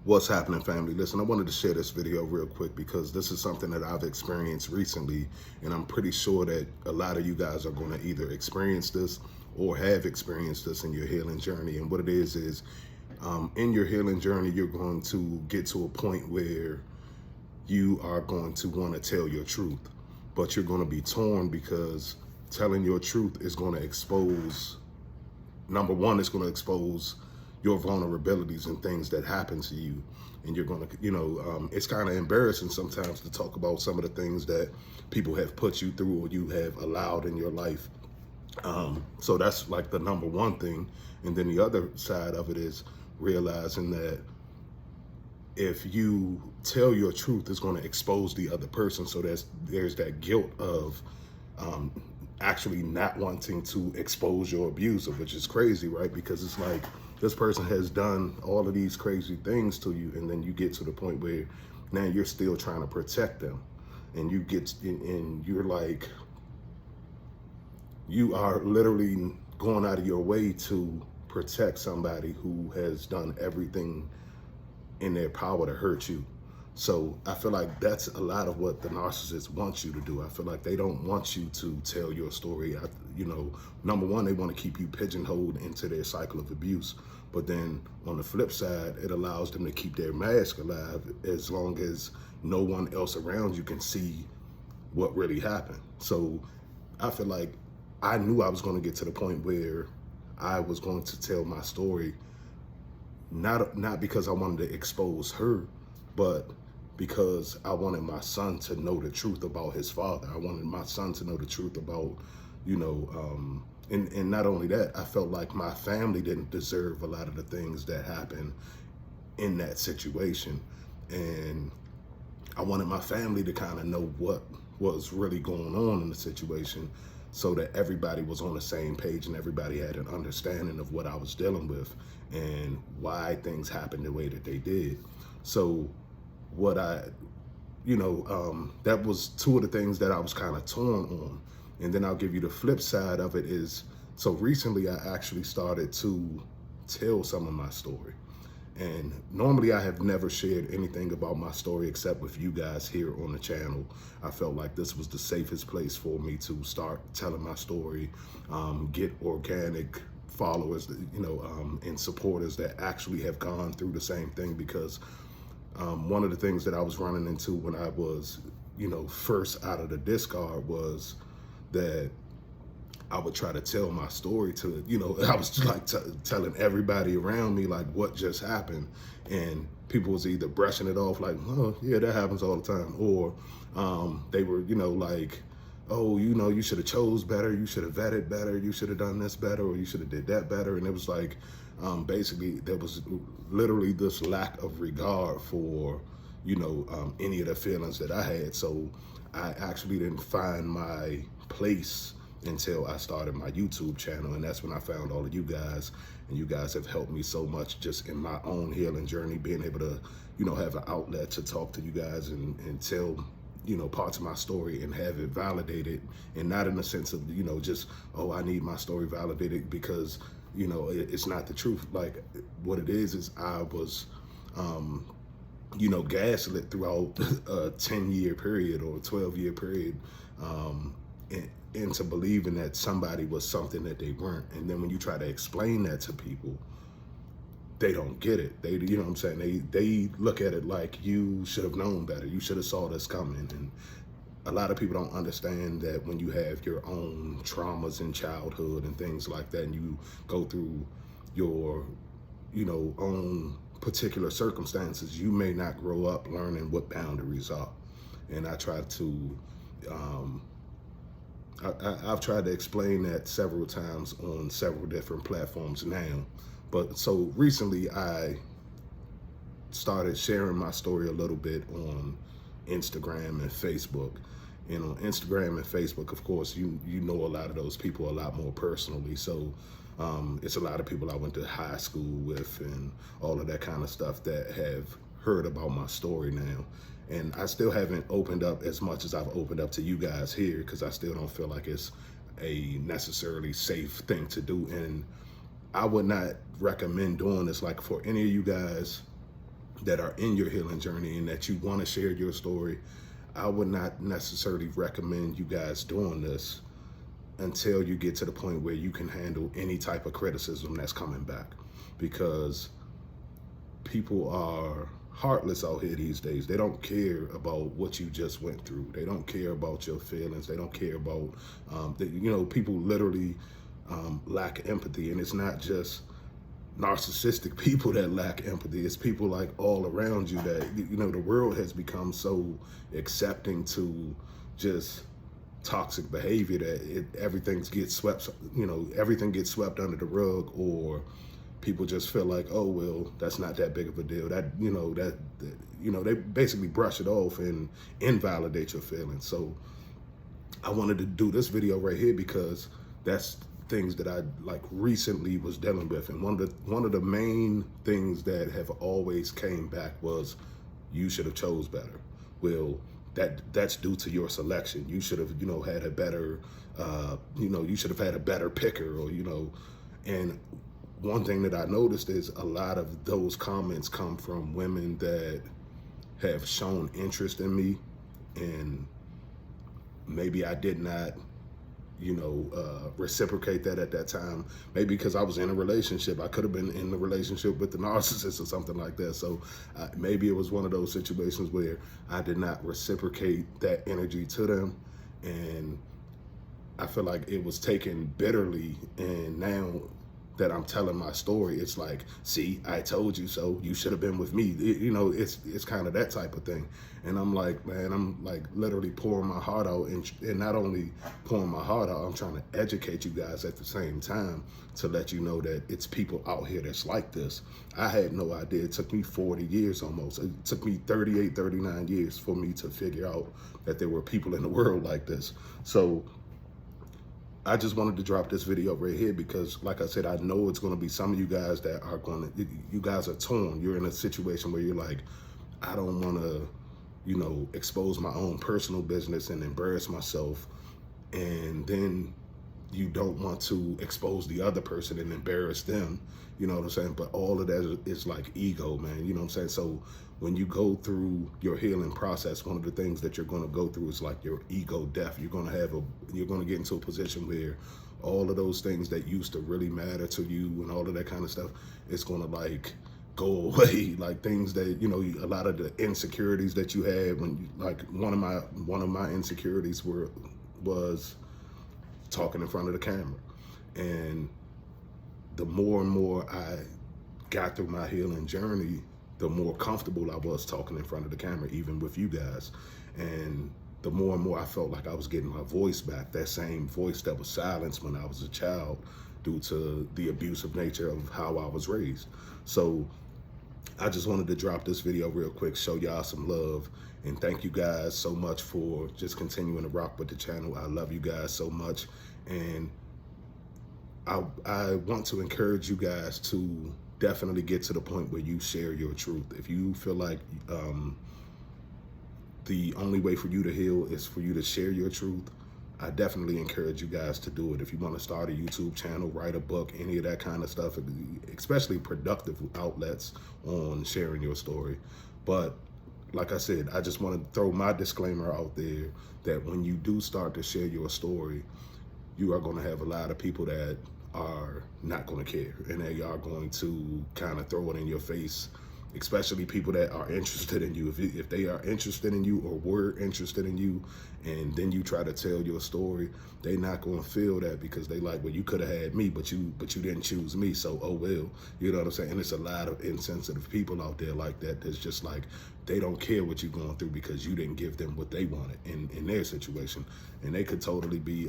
What's happening, family? Listen, I wanted to share this video real quick because this is something that I've experienced recently, and I'm pretty sure that a lot of you guys are going to either experience this or have experienced this in your healing journey. And what it is in your healing journey, you're going to get to a point where you are going to want to tell your truth, but you're going to be torn because telling your truth is going to expose, number one, it's going to expose your vulnerabilities and things that happen to you. And you're going to, it's kind of embarrassing sometimes to talk about some of the things that people have put you through or you have allowed in your life. So that's like the number one thing. And then the other side of it is realizing that if you tell your truth, it's going to expose the other person. So there's that guilt of actually not wanting to expose your abuser, which is crazy, right? Because it's like this person has done all of these crazy things to you, and then you get to the point where now you're still trying to protect them, and you're like, you are literally going out of your way to protect somebody who has done everything in their power to hurt you. So I feel like that's a lot of what the narcissist wants you to do. I feel like they don't want you to tell your story. Number one, they want to keep you pigeonholed into their cycle of abuse. But then on the flip side, it allows them to keep their mask alive as long as no one else around you can see what really happened. So I feel like I knew I was going to get to the point where I was going to tell my story, not because I wanted to expose her, but because I wanted my son to know the truth about his father. I wanted my son to know the truth about, and not only that, I felt like my family didn't deserve a lot of the things that happened in that situation. And I wanted my family to kind of know what was really going on in the situation so that everybody was on the same page and everybody had an understanding of what I was dealing with and why things happened the way that they did. So that was two of the things that I was kind of torn on. And then I'll give you the flip side of it is, so recently I actually started to tell some of my story. And normally I have never shared anything about my story except with you guys here on the channel. I felt like this was the safest place for me to start telling my story, get organic followers, and supporters that actually have gone through the same thing. Because one of the things that I was running into when I was, first out of the discard was that I would try to tell my story to, I was like telling everybody around me like what just happened, and people was either brushing it off like, oh yeah, that happens all the time, or they were, like, oh, you should have chose better, you should have vetted better, you should have done this better, or you should have did that better. And it was like, basically there was literally this lack of regard for, any of the feelings that I had. So I actually didn't find my place until I started my YouTube channel. And that's when I found all of you guys, and you guys have helped me so much just in my own healing journey, being able to, have an outlet to talk to you guys and tell, parts of my story and have it validated, and not in the sense of, just, oh, I need my story validated because, it's not the truth. Like what it is I was, gaslit throughout a 10-year period or a 12-year period, into believing that somebody was something that they weren't. And then when you try to explain that to people, they don't get it. They, you know what I'm saying? They look at it like you should have known better. You should have saw this coming. And a lot of people don't understand that when you have your own traumas in childhood and things like that, and you go through your, own particular circumstances, you may not grow up learning what boundaries are. And I try to, I've tried to explain that several times on several different platforms now. But so recently I started sharing my story a little bit on Instagram and Facebook. And on Instagram and Facebook, of course, you know a lot of those people a lot more personally. So it's a lot of people I went to high school with and all of that kind of stuff that have heard about my story now. And I still haven't opened up as much as I've opened up to you guys here, because I still don't feel like it's a necessarily safe thing to do. And I would not recommend doing this. Like for any of you guys that are in your healing journey and that you want to share your story, I would not necessarily recommend you guys doing this until you get to the point where you can handle any type of criticism that's coming back, because people are heartless out here these days. They don't care about what you just went through. They don't care about your feelings. They don't care about, people literally lack empathy. And it's not just narcissistic people that lack empathy. It's people like all around you that, the world has become so accepting to just toxic behavior that everything gets swept under the rug, or people just feel like, oh well, that's not that big of a deal. They basically brush it off and invalidate your feelings. So I wanted to do this video right here because that's things that I recently was dealing with, and one of the main things that have always came back was, you should have chose better. Well, that's due to your selection. You should have had a better you should have had a better picker, or and one thing that I noticed is a lot of those comments come from women that have shown interest in me, and maybe I did not reciprocate that at that time. Maybe because I was in a relationship. I could have been in a relationship with the narcissist or something like that. So maybe it was one of those situations where I did not reciprocate that energy to them. And I feel like it was taken bitterly. And now that I'm telling my story, it's like, see, I told you so. You should have been with me. It's kind of that type of thing. And I'm like, man, I'm like literally pouring my heart out, and not only pouring my heart out, I'm trying to educate you guys at the same time to let you know that it's people out here that's like this. I had no idea. It took me 40 years almost. It took me 38, 39 years for me to figure out that there were people in the world like this. So I just wanted to drop this video right here because, like I said, I know it's going to be some of you guys that are you guys are torn. You're in a situation where you're like, I don't want to, expose my own personal business and embarrass myself. And then you don't want to expose the other person and embarrass them. You know what I'm saying? But all of that is like ego, man. You know what I'm saying? So when you go through your healing process, one of the things that you're going to go through is like your ego death. You're going to get into a position where all of those things that used to really matter to you and all of that kind of stuff, it's going to go away. Like things that, a lot of the insecurities that you had when one of my insecurities was talking in front of the camera. And the more and more I got through my healing journey, the more comfortable I was talking in front of the camera, even with you guys. And the more and more I felt like I was getting my voice back, that same voice that was silenced when I was a child due to the abusive nature of how I was raised. So I just wanted to drop this video real quick, show y'all some love, and thank you guys so much for just continuing to rock with the channel. I love you guys so much, and I want to encourage you guys to definitely get to the point where you share your truth. If you feel like the only way for you to heal is for you to share your truth, I definitely encourage you guys to do it. If you want to start a YouTube channel, write a book, any of that kind of stuff, especially productive outlets on sharing your story. But like I said, I just want to throw my disclaimer out there that when you do start to share your story, you are going to have a lot of people that are not going to care, and they are going to kind of throw it in your face, especially people that are interested in you. If they are interested in you or were interested in you, and then you try to tell your story, they not going to feel that, because they like, well, you could have had me, but you didn't choose me, so oh well. You know what I'm saying? And it's a lot of insensitive people out there like that. That's just like, they don't care what you're going through because you didn't give them what they wanted in their situation. And they could totally be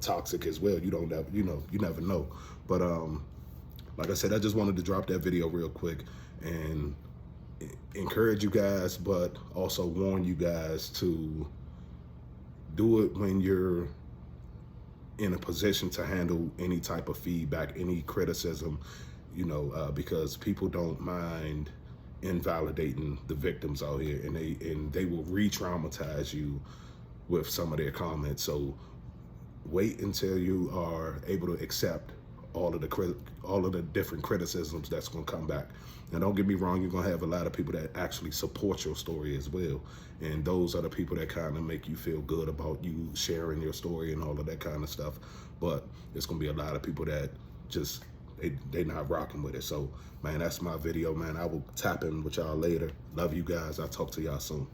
toxic as well. You don't have, you never know. But like I said, I just wanted to drop that video real quick and encourage you guys, but also warn you guys to do it when you're in a position to handle any type of feedback, any criticism, because people don't mind invalidating the victims out here, and they will re-traumatize you with some of their comments. So wait until you are able to accept all of the different criticisms that's gonna come back. Now, don't get me wrong, you're gonna have a lot of people that actually support your story as well, and those are the people that kind of make you feel good about you sharing your story and all of that kind of stuff. But there's gonna be a lot of people that just they not rocking with it. So, man, that's my video, man. I will tap in with y'all later. Love you guys. I'll talk to y'all soon.